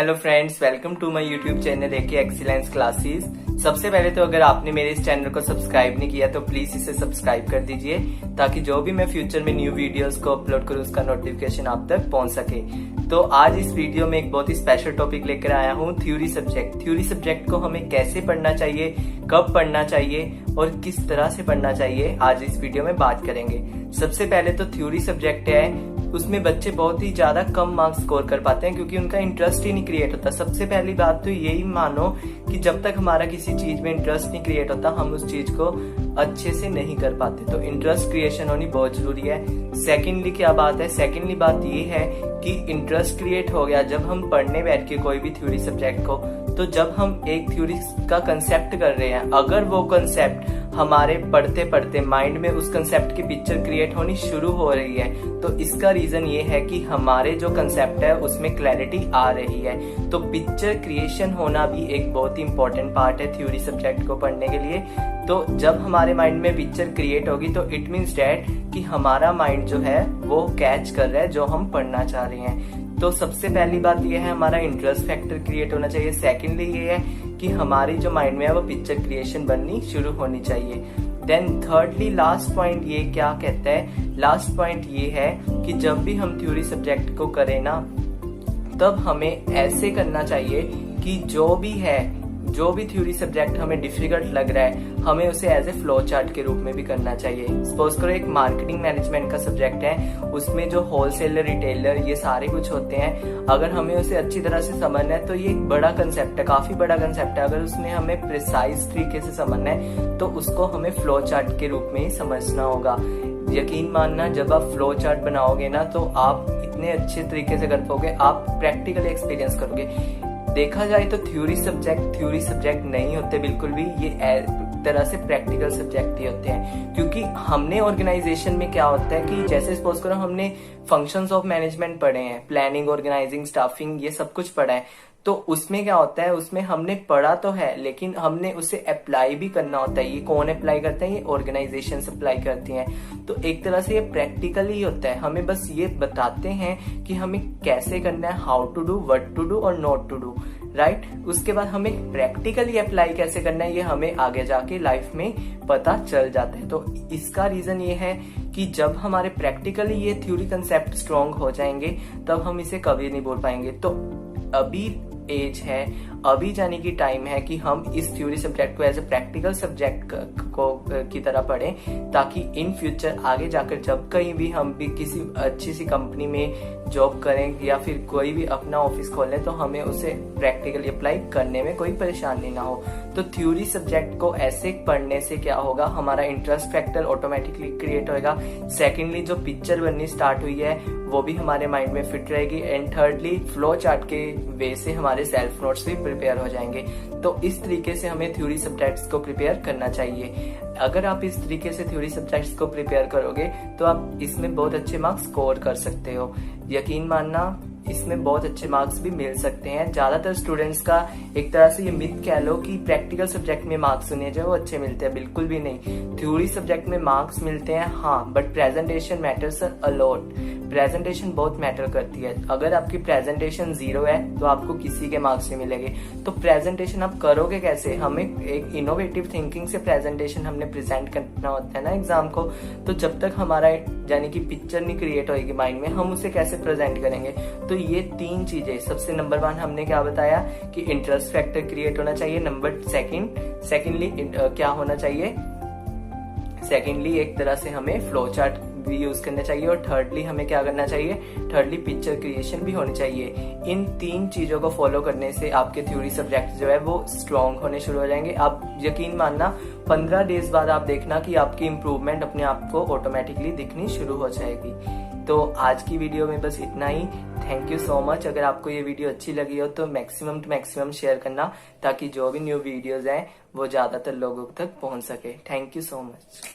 Hello friends, welcome to my YouTube channel AK excellence classes. सबसे पहले तो अगर आपने मेरे इस चैनल को सब्सक्राइब नहीं किया तो प्लीज इसे सब्सक्राइब कर दीजिए ताकि जो भी मैं फ्यूचर में न्यू वीडियोस को अपलोड करूं उसका नोटिफिकेशन आप तक पहुंच सके। तो आज इस वीडियो में एक बहुत ही स्पेशल टॉपिक लेकर आया हूं, थ्योरी सब्जेक्ट। थ्योरी सब्जेक्ट को हमें कैसे पढ़ना चाहिए, कब पढ़ना चाहिए और किस तरह से पढ़ना चाहिए, आज इस वीडियो में बात करेंगे। सबसे पहले तो थ्योरी सब्जेक्ट है, उसमें बच्चे बहुत ही ज्यादा कम मार्क्स स्कोर कर पाते हैं क्योंकि उनका इंटरेस्ट ही नहीं क्रिएट होता। सबसे पहली बात तो यही मानो कि जब तक हमारा किसी चीज में इंटरेस्ट नहीं क्रिएट होता हम उस चीज को अच्छे से नहीं कर पाते। तो इंटरेस्ट क्रिएशन होनी बहुत जरूरी है। सेकेंडली क्या बात है, सेकेंडली बात ये है कि इंटरेस्ट क्रिएट हो गया जब हम पढ़ने बैठ के कोई भी थ्योरी सब्जेक्ट को, तो जब हम एक थ्योरी का कंसेप्ट कर रहे हैं, अगर वो कंसेप्ट हमारे पढ़ते पढ़ते माइंड में उस कंसेप्ट की पिक्चर क्रिएट होनी शुरू हो रही है तो इसका रीजन ये है कि हमारे जो कंसेप्ट है उसमें क्लैरिटी आ रही है। तो पिक्चर क्रिएशन होना भी एक बहुत ही इंपॉर्टेंट पार्ट है थ्योरी सब्जेक्ट को पढ़ने के लिए। तो जब हमारे माइंड में पिक्चर क्रिएट होगी तो इट मीन्स डैट कि हमारा माइंड जो है वो कैच कर रहा है जो हम पढ़ना चाह रहे हैं। तो सबसे पहली बात ये है हमारा इंटरेस्ट फैक्टर क्रिएट होना चाहिए। सेकेंडली ये है कि हमारी जो माइंड में है वो पिक्चर क्रिएशन बननी शुरू होनी चाहिए। देन थर्डली लास्ट पॉइंट ये क्या कहता है, लास्ट पॉइंट ये है कि जब भी हम थ्योरी सब्जेक्ट को करें ना तब हमें ऐसे करना चाहिए कि जो भी थ्योरी सब्जेक्ट हमें डिफिकल्ट लग रहा है हमें उसे एज ए फ्लो चार्ट के रूप में भी करना चाहिए। सपोज करो एक मार्केटिंग मैनेजमेंट का सब्जेक्ट है, उसमें जो होलसेलर रिटेलर ये सारे कुछ होते हैं, अगर हमें उसे अच्छी तरह से समझना है तो ये एक बड़ा कंसेप्ट है, काफी बड़ा कंसेप्ट है। अगर उसमें हमें प्रिसाइज तरीके से समझना है तो उसको हमें फ्लो चार्ट के रूप में ही समझना होगा। यकीन मानना, जब आप फ्लो चार्ट बनाओगे ना तो आप इतने अच्छे तरीके से कर पाओगे, आप प्रैक्टिकली एक्सपीरियंस करोगे। देखा जाए तो थ्योरी सब्जेक्ट नहीं होते बिल्कुल भी, ये तरह से प्रैक्टिकल सब्जेक्ट ही होते हैं। क्योंकि हमने ऑर्गेनाइजेशन में क्या होता है कि जैसे सपोज करो हमने फंक्शंस ऑफ मैनेजमेंट पढ़े हैं, प्लानिंग, ऑर्गेनाइजिंग, स्टाफिंग, ये सब कुछ पढ़ा है। तो उसमें क्या होता है, उसमें हमने पढ़ा तो है लेकिन हमने उसे अप्लाई भी करना होता है। ये कौन अप्लाई करता है, ये ऑर्गेनाइजेशन अप्लाई करती हैं। तो एक तरह से ये प्रैक्टिकल ही होता है, हमें बस ये बताते हैं कि हमें कैसे करना है, how to do, what to do और नॉट टू डू, राइट। उसके बाद हमें प्रैक्टिकली अप्लाई कैसे करना है ये हमें आगे जाके लाइफ में पता चल जाता है। तो इसका रीजन ये है कि जब हमारे प्रैक्टिकली ये थ्योरी कंसेप्ट स्ट्रॉन्ग हो जाएंगे तब हम इसे कभी नहीं बोल पाएंगे। तो अभी एज है, अभी जाने की टाइम है कि हम इस थ्योरी सब्जेक्ट को एज ए प्रैक्टिकल सब्जेक्ट को की तरह पढ़ें ताकि इन फ्यूचर आगे जाकर जब कहीं भी हम भी किसी अच्छी सी कंपनी में जॉब करें या फिर कोई भी अपना ऑफिस खोलें तो हमें उसे प्रैक्टिकली अप्लाई करने में कोई परेशानी ना हो। तो थ्योरी सब्जेक्ट को ऐसे पढ़ने से क्या होगा, हमारा इंटरेस्ट फैक्टर ऑटोमेटिकली क्रिएट होएगा। सेकेंडली जो पिक्चर बननी स्टार्ट हुई है वो भी हमारे माइंड में फिट रहेगी। एंड थर्डली फ्लो चार्ट के वे से हमारे सेल्फ नोट्स भी प्रिपेयर हो जाएंगे। तो इस तरीके से हमें थ्योरी सब्जेक्ट्स को प्रिपेयर करना चाहिए। अगर आप इस तरीके से थ्योरी सब्जेक्ट्स को प्रिपेयर करोगे तो आप इसमें बहुत अच्छे मार्क्स स्कोर कर सकते हो। यकीन मानना, इसमें बहुत अच्छे मार्क्स भी मिल सकते हैं। ज्यादातर स्टूडेंट्स का एक तरह से ये मिथ कह लो कि प्रैक्टिकल सब्जेक्ट में मार्क्स सुने जो वो अच्छे मिलते हैं, बिल्कुल भी नहीं। थ्योरी सब्जेक्ट में मार्क्स मिलते हैं हाँ, but presentation matters a lot. Presentation बहुत मैटर करती है। अगर आपकी प्रेजेंटेशन 0 है तो आपको किसी के मार्क्स नहीं मिलेंगे। तो प्रेजेंटेशन आप करोगे कैसे, हमें एक इनोवेटिव थिंकिंग से प्रेजेंटेशन हमने प्रेजेंट करना होता है ना एग्जाम को। तो जब तक हमारा यानी कि पिक्चर नहीं क्रिएट होगी माइंड में, हम उसे कैसे प्रेजेंट करेंगे। तो ये 3 चीजें, सबसे नंबर 1 हमने क्या बताया कि इंटरेस्ट फैक्टर क्रिएट होना चाहिए। नंबर सेकेंडली क्या होना चाहिए, सेकेंडली एक तरह से हमें फ्लो चार्ट भी यूज करना चाहिए। और थर्डली हमें क्या करना चाहिए, थर्डली पिक्चर क्रिएशन भी होनी चाहिए। इन 3 चीजों को फॉलो करने से आपके थ्योरी सब्जेक्ट जो है वो स्ट्रॉन्ग होने शुरू हो जाएंगे। आप यकीन मानना 15 डेज बाद आप देखना कि आपकी इंप्रूवमेंट अपने आप को ऑटोमेटिकली दिखनी शुरू हो जाएगी। तो आज की वीडियो में बस इतना ही। Thank you so much. अगर आपको ये वीडियो अच्छी लगी हो तो मैक्सिमम टू मैक्सिमम शेयर करना ताकि जो भी न्यू वीडियोज हैं वो ज्यादातर लोगों तक पहुंच सके। Thank you so much.